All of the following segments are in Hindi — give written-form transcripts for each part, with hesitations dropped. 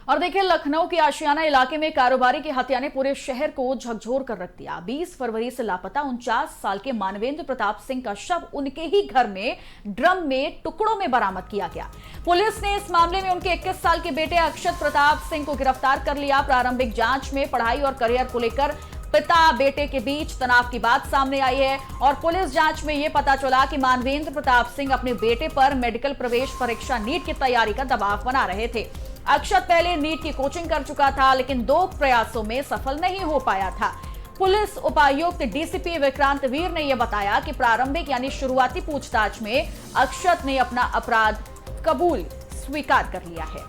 और देखिए, लखनऊ के आशियाना इलाके में कारोबारी की हत्या ने पूरे शहर को झकझोर कर रख दिया। 20 फरवरी से लापता 49 साल के मानवेंद्र प्रताप सिंह का शव उनके ही घर में ड्रम में टुकड़ों में बरामद किया गया। पुलिस ने इस मामले में उनके 21 साल के बेटे अक्षत प्रताप सिंह को गिरफ्तार कर लिया। प्रारंभिक जांच में पढ़ाई और करियर को लेकर पिता बेटे के बीच तनाव की बात सामने आई है और पुलिस जांच में यह पता चला कि मानवेंद्र प्रताप सिंह अपने बेटे पर मेडिकल प्रवेश परीक्षा नीट की तैयारी का दबाव बना रहे थे। अक्षत पहले नीट की कोचिंग कर चुका था, लेकिन 2 प्रयासों में सफल नहीं हो पाया था। पुलिस उपायुक्त डीसीपी विक्रांत वीर ने यह बताया कि प्रारंभिक यानी शुरुआती पूछताछ में अक्षत ने अपना अपराध कबूल स्वीकार कर लिया है।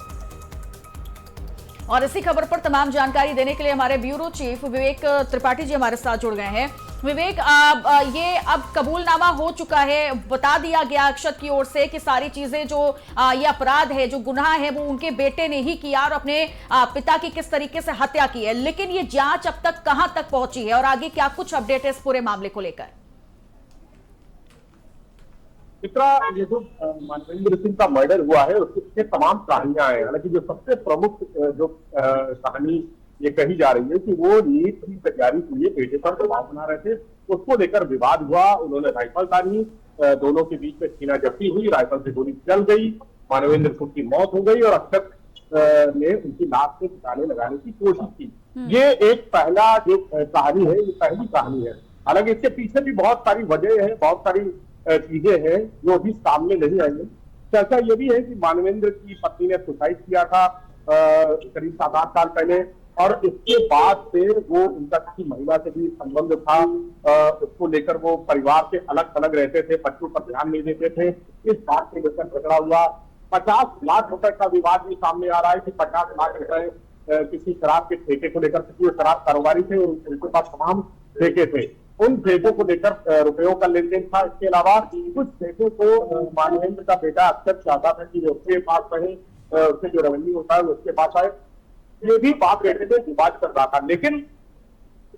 और इसी खबर पर तमाम जानकारी देने के लिए हमारे ब्यूरो चीफ विवेक त्रिपाठी जी हमारे साथ जुड़ गए हैं। विवेक, ये अब कबूलनामा हो चुका है, बता दिया गया अक्षत की ओर से कि सारी चीजें जो ये अपराध है, जो गुनाह है, वो उनके बेटे ने ही किया और अपने पिता की किस तरीके से हत्या की है। लेकिन ये जांच अब तक कहां तक पहुंची है और आगे क्या कुछ अपडेट है इस पूरे मामले को लेकर? चित्रा, ये जो मानवेंद्र सिंह का मर्डर हुआ है उसके पीछे तमाम कहानियां हैं। हालांकि जो सबसे प्रमुख जो कहानी ये कही जा रही है कि वो नीट की तैयारी के लिए बेटे पर दबाव बना रहे थे, उसको लेकर विवाद हुआ। उन्होंने राइफल तानी, दोनों के बीच में छीना झपटी हुई, राइफल से गोली चल गई, मानवेंद्र सिंह की मौत हो गई और अक्षत ने उनकी लाश से ठिकाने लगाने की कोशिश की। ये एक पहला जो कहानी है, ये पहली कहानी है। हालांकि इसके पीछे भी बहुत सारी वजह है, बहुत सारी चीजें हैं जो अभी सामने नहीं आई है। चर्चा ये भी है कि मानवेंद्र की पत्नी ने सुसाइड किया था करीब 7-8 साल पहले और इसके बाद से वो उनका किसी महिला से भी संबंध था। उसको लेकर वो परिवार से अलग अलग रहते थे, बच्चों पर ध्यान नहीं देते थे। इस बात को लेकर झगड़ा हुआ। 50 लाख रुपए का विवाद भी सामने आ रहा है कि 50 लाख रुपए किसी शराब के ठेके को लेकर, क्योंकि वो शराब कारोबारी थे, उनके पास तमाम ठेके थे, उन ठेकों को लेकर रुपयों का लेन देन था। इसके अलावा कुछ ठेकों को मानवेंद्र का बेटा अक्सर चाहता था कि वो उसके पास रहे, उससे जो रेवेन्यू होता है वो उसके पास आए। ये भी बात बेटे से विवाद कर रहा था। लेकिन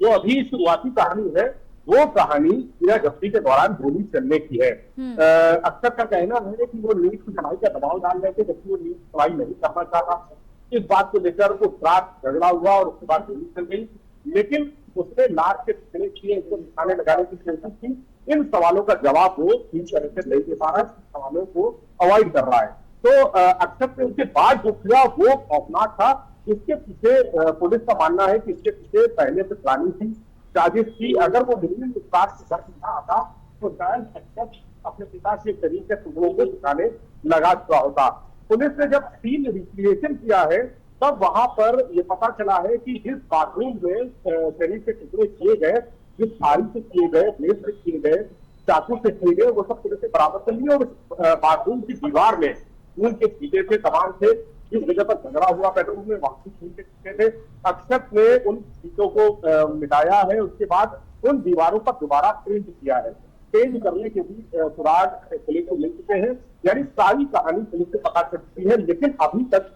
जो अभी शुरुआती कहानी है वो कहानी सीना जब्ती के दौरान गोली चलने की है। अक्सर का कहना है कि वो नीट की पढ़ाई का दबाव डाल रहे थे, जबकि वो नीट की पढ़ाई नहीं करना चाहता। इस बात को लेकर उस रात झगड़ा हुआ और उसके बाद गोली चल गई। लेकिन उसने लाश के टुकड़े किए, इसको निशाने लगाने की कोशिश की। इन सवालों का जवाब वो ठीक तरह से नहीं दे पा रहा है, सवालों को अवॉइड कर रहा है। तो अक्षत ने उसके बाद जो किया वो खौफनाक था। इसके पीछे पुलिस का मानना है कि इसके पीछे पहले से प्लानिंग थी, साजिश थी। अगर वो दिल्ली के साथ घर ना आता तो शायद अक्षत अपने पिता के शरीर के टुकड़ों को निशाने लगा चुका होता। पुलिस ने जब सीन रिक्रिएशन किया है तब वहां पर यह पता चला है कि जिस बाथरूम में शरीर के टुकड़े किए गए, जिस थाली से किए गए, प्लेट से किए गए, चाकू से किए गए, वो सब पुलिस ने बरामद कर लिए। और बाथरूम की दीवार में खून के छींटे थे, तमाम थे। जिस जगह पर झगड़ा हुआ बेडरूम में वहां से खून के छींटे थे। अक्षत ने उन छींटों को मिटाया है। उसके बाद उन दीवारों पर दोबारा पेंट किया है। पेंट करने के भी सुराग पुलिस को मिल चुके हैं। यानी सारी कहानी पुलिस से पता चल चुकी है। लेकिन अभी तक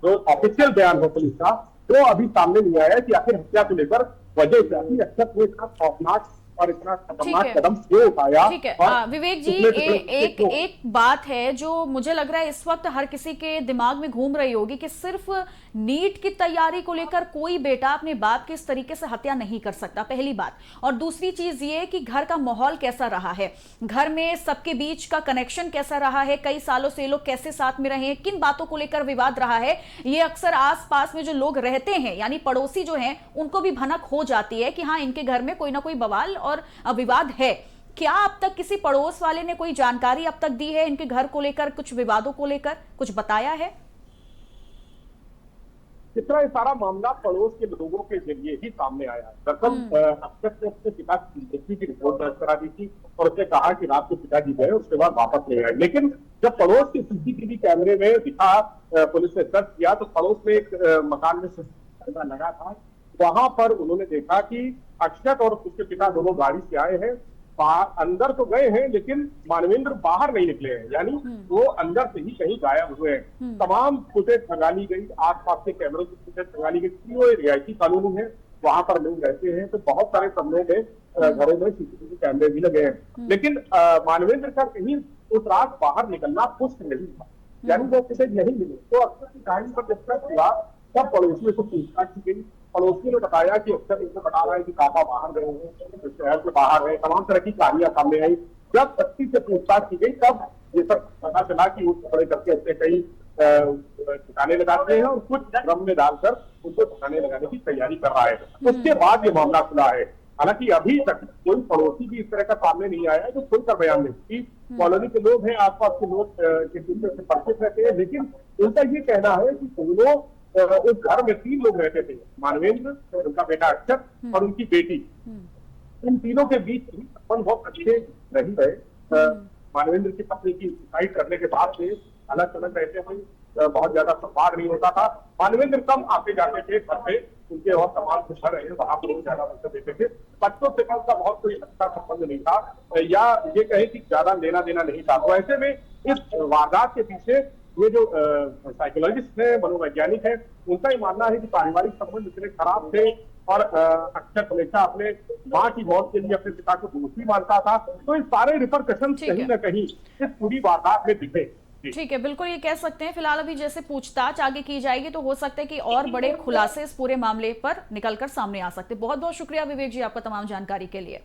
जो ऑफिशियल बयान है पुलिस का वो अभी सामने नहीं आया कि आखिर हत्या को लेकर वजह क्या थी, अक्षत ने इतना खौफनाक और इतना खतरनाक कदम क्यों उठाया। ठीक है विवेक जी, एक बात है जो मुझे लग रहा है इस वक्त हर किसी के दिमाग में घूम रही होगी कि सिर्फ नीट की तैयारी को लेकर कोई बेटा अपने बाप की इस तरीके से हत्या नहीं कर सकता, पहली बात। और दूसरी चीज ये कि घर का माहौल कैसा रहा है, घर में सबके बीच का कनेक्शन कैसा रहा है, कई सालों से लोग कैसे साथ में रहे हैं, किन बातों को लेकर विवाद रहा है, ये अक्सर आस पास में जो लोग रहते हैं यानी पड़ोसी जो हैं उनको भी भनक हो जाती है कि हाँ इनके घर में कोई ना कोई बवाल और विवाद है। क्या अब तक किसी पड़ोस वाले ने कोई जानकारी अब तक दी है इनके घर को लेकर, कुछ विवादों को लेकर कुछ बताया है? इतना ये सारा मामला पड़ोस के लोगों के जरिए ही सामने आया है। दरअसल अक्षत ने अपने पिता की रिपोर्ट दर्ज करा दी थी और उसने कहा कि रात को पिताजी गए, उसके बाद वापस नहीं आए। लेकिन जब पड़ोस के सीसीटीवी कैमरे में दिखा, पुलिस ने सर्च किया तो पड़ोस में एक मकान में कैमरा लगा था। वहां पर उन्होंने देखा कि अक्षत और उसके पिता दोनों गाड़ी से आए हैं, अंदर तो गए हैं लेकिन मानवेंद्र बाहर नहीं निकले हैं, यानी वो अंदर से ही कहीं गायब हुए हैं। तमाम फुटेज भगा ली गई, आसपास के कैमरों की फुटेज भगा ली गई। वो रिहायशी कॉलोनी है, वहां पर लोग रहते हैं, तो बहुत सारे कमरे में घरों में सीसीटीवी कैमरे भी लगे हैं। लेकिन मानवेंद्र का कहीं उस रात बाहर निकलना पुष्ट नहीं था। यानी वो फुटेज नहीं मिले। तो अक्सर की कहानी पर जब तक हुआ तब पड़ोसियों से पूछताछ की गई। पड़ोसी ने बताया कि अक्सर इनको बता रहा है कि काका बाहर गए हैं, शहर से बाहर है, तमाम तरह की कहानियां सामने आई। जब सख्ती से पूछताछ की गई तब ये सब पता चला कि वो टुकड़े करके अपने कई ठिकाने लगाते हैं और कुछ ड्रम में डालकर उनको ठिकाने लगाने की तैयारी कर रहा है। उसके बाद ये मामला खुला है। हालांकि अभी तक कोई पड़ोसी भी इस तरह का सामने नहीं आया है जो खुलकर बयान दे कि कॉलोनी के लोग हैं, आसपास के लोग के दूसरे से परिचित रहते हैं, लेकिन उनका ये कहना है कि दोनों उस घर में 3 लोग रहते थे, मानवेंद्र, उनका बेटा अक्षर और उनकी बेटी। इन तीनों के बीच भी संबंध बहुत अच्छे नहीं रहे। मानवेंद्र की पत्नी की सुसाइड करने के बाद से अलग अलग रहते थे, बहुत ज्यादा संवाद नहीं होता था। मानवेंद्र कम आते जाते थे घर पे, उनके और तमाम जो घर है वहां पर ज्यादा वक्त देते थे। बच्चों से उनका बहुत कोई अच्छा संबंध नहीं था, या ये कहे कि ज्यादा लेना देना नहीं था। तो ऐसे में इस वारदात के पीछे ये जो साइकोलॉजिस्ट है, मनोवैज्ञानिक है, उनका ये मानना है कि पारिवारिक संबंध इतने खराब थे और अक्षर हमेशा अपने माँ की मौत के लिए अपने पिता को दोषी मानता था। तो इस सारे रिपरकशन कहीं न कहीं इस पूरी वारदात में दिखे। ठीक है, बिल्कुल ये कह सकते हैं। फिलहाल अभी जैसे पूछताछ आगे की जाएगी तो हो सकता है कि और बड़े खुलासे इस पूरे मामले पर निकलकर सामने आ सकते हैं। बहुत बहुत शुक्रिया विवेक जी आपका तमाम जानकारी के लिए।